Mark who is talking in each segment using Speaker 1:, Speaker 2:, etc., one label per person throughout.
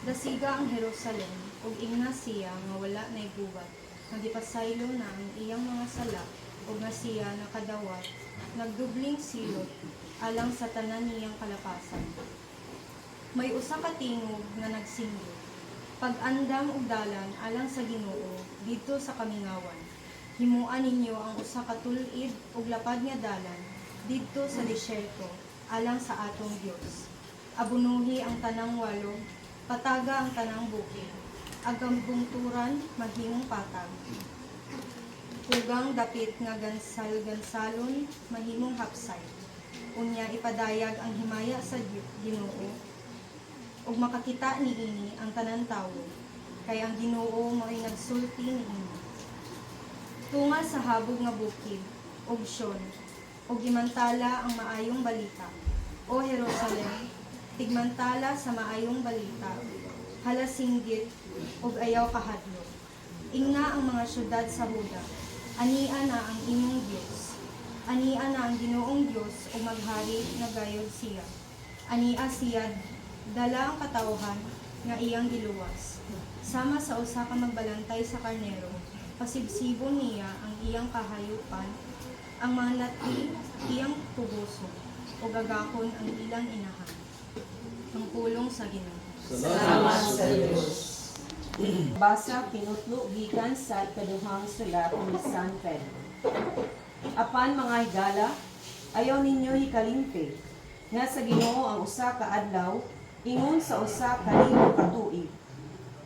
Speaker 1: Dasiga ang Jerusalem, ug ingna siya nga wala nay gubat, nagipasaylo na ang iyang mga sala, ug nga siya nakadawat, nagdubling silot, alang sa tanan niyang kalapasan. May usa ka tingog nga nagsinggo, pag-andam ug dalan alang sa Ginoo didto sa kamingawan. Himuan ninyo ang usa ka tul-id ug lapad nga dalan didto sa disyerto alang sa atong Dios. Abunuhi ang tanang walog, pataga ang tanang bukid, agang bungturan mahimong patag. Ugang dapit nga gansal-gansalon mahimong hapsay. Unya ipadayag ang himaya sa Ginoo, ug makakita niini ang tanan tawo, kay ang Ginoo mao'y nagsulti niini. Tunga sa habog nga bukid, ug Sion, ug gimantala ang maayong balita. O Jerusalem, tigmantala sa maayong balita, halasinggit, ug ayaw kahadlok. Ingna ang mga syudad sa Huda, ania na ang imong Dios. Ania na ang Ginoong Dios, ug maghari na gayod siya. Ania siya, dala ang katawhan nga iyang giluwas. Sama sa usa ka magbalantay sa karnero, pasibsibon niya ang iyang kahayupan, ang mga lati iyang tubuso, o gagakon ang ilang inahan. Ang pulong sa Ginoo.
Speaker 2: Salamat sa Diyos.
Speaker 3: Basa kinutlo gikan sa ikaduhang sulat ni San Pedro. Apan mga higala, ayaw ninyo hikalimti, nga sa Ginoo ang usa ka adlaw, ingon sa usa ka libo ka tuig.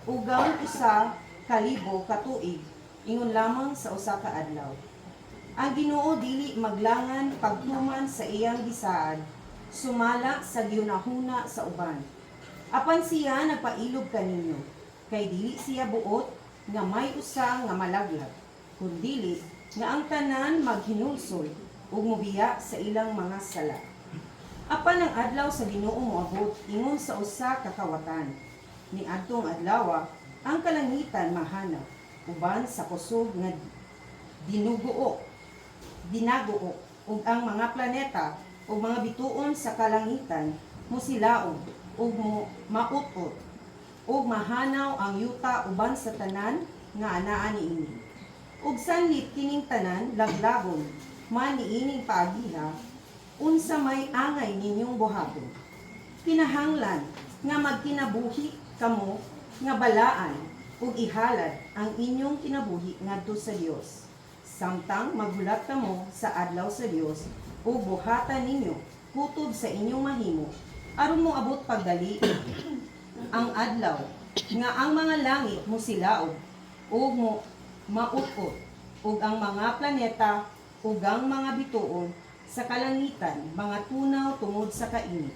Speaker 3: Ugang usa ka libo ka tuig, ingon lamang sa usa ka adlaw. Ang Ginoo dili maglangan pagtuman sa iyang gisaad, sumala sa gihunahuna sa uban. Apan siya nagpailog kaninyo, kay dili siya buot nga may usa nga malaglag, kundili nga ang tanan maghinulsol ug mobiya sa ilang mga sala. Apan ang adlaw sa Ginoo moabot ingon sa usa ka kawatan. Niadtong adlaw ang kalangitan mahanap uban sa kusog nga dinaguo ug ang mga planeta ug mga bituon sa kalangitan musilaog ug maut-ut ug mahanaw ang yuta uban sa tanan nga anaa niini. Ug sanlit kining tanan laglagon man niining paagiha, unsa may angay ninyong buhaton. Kinahanglan nga magkinabuhi kamo nga balaan ug ihalad ang inyong kinabuhi ngadto sa Dios. Samtang maghulat kamo sa adlaw sa Dios ug buhatan ninyo kutob sa inyong mahimo aron moabot pagdali ang adlaw nga ang mga langit musilaog ug maut-ut ug ang mga planeta ug ang mga bituon sa kalangitan mga tunaw tungod sa kainit.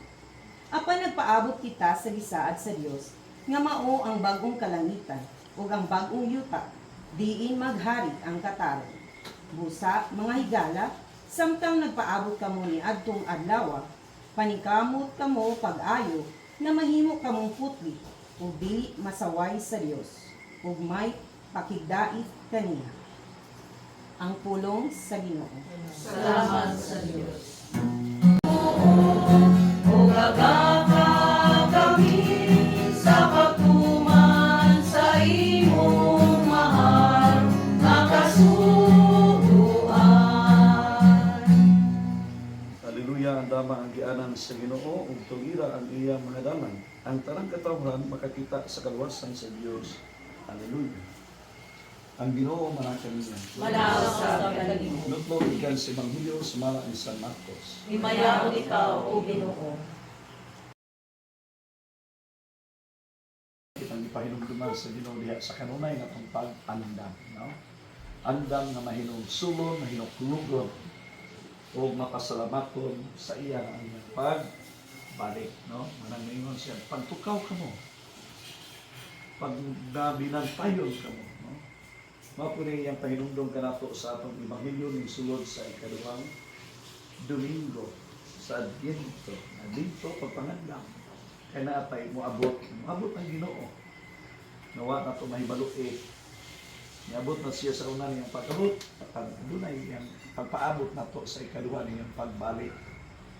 Speaker 3: Apan nagpaabot kita sa gisaad sa Dios nga mao ang bagong kalangitan ug ang bagong yuta diin maghari ang katarong. Busa mga higala, samtang nagpaabot kamo ni adtong adlaw, panikamot kamo pag-ayo na mahimo kamong putli ug dili masaway sa Dios ug may pakigdait kaniya. Ang pulong sa Ginoo.
Speaker 2: Salamat sa Diyos.
Speaker 4: O gagaka kami sa pagtuman sa imong mahal nga kasuguan.
Speaker 5: Haleluya, ang dama ang gianan sa Ginoo ug tugira ang iyang mga dalan. Ang tanang katawhan makakita sa kaluwasan sa Dios. Haleluya. Ang Ginoo manaka niya.
Speaker 2: Manaw sa kalagim.
Speaker 5: Nutlo ikan sa Ebanghelyo sumala ni San Marcos.
Speaker 2: Himayaon ikaw, O Ginoo.
Speaker 5: Ang ipahinumduman sa Ginoo diha sa kanunay nga itong pag-andam. No? Andam nga mahinungsulon, mahinuklugon, o mapasalamaton sa iya ang iyang pagbalik. No? Manangingon siya, pagtukaw ka mo, pag nabinantayon ka mo. No? Mapunin iyang pahinumdum ka nato sa atong Ebanghelyo ng sulod sa ikaduhang Domingo sa Adviento. Adviento pagpangandam. Kaya naatay moabot ang Ginoo. Nawa na ito mahibalo niabot na siya sa una niyang pag-abot at dunay yang pagpaabot na to sa ikaduha niyang pagbalik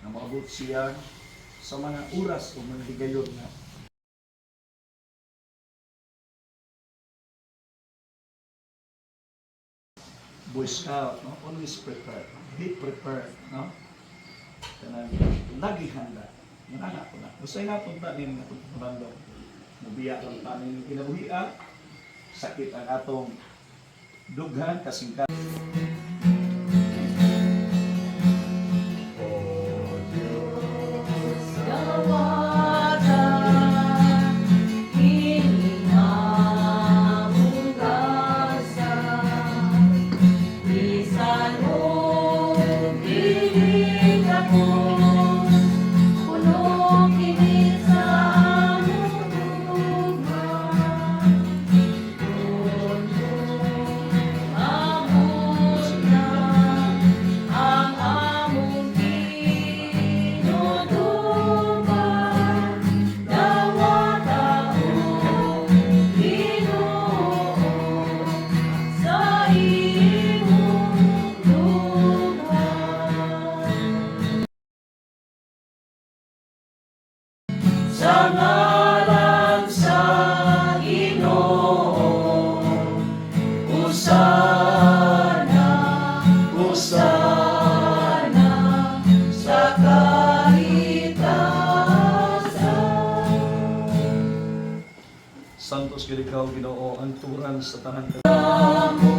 Speaker 5: na moabot siya sa mga oras o mga higayon na Boy Scout, no? Always prepared. Be prepared, no? Kanang lagi handa. Manana ko na. Basta nga punta din na pagpapalalo. Mubiya lang tanin kinabuhian. Sakit ang atong dughan kasing
Speaker 4: Sa ngalan sa Ginoo, Hosana, Hosana sa kaitasan.
Speaker 5: Santos gid ikaw Ginoo ang turan sa tanan
Speaker 4: Amo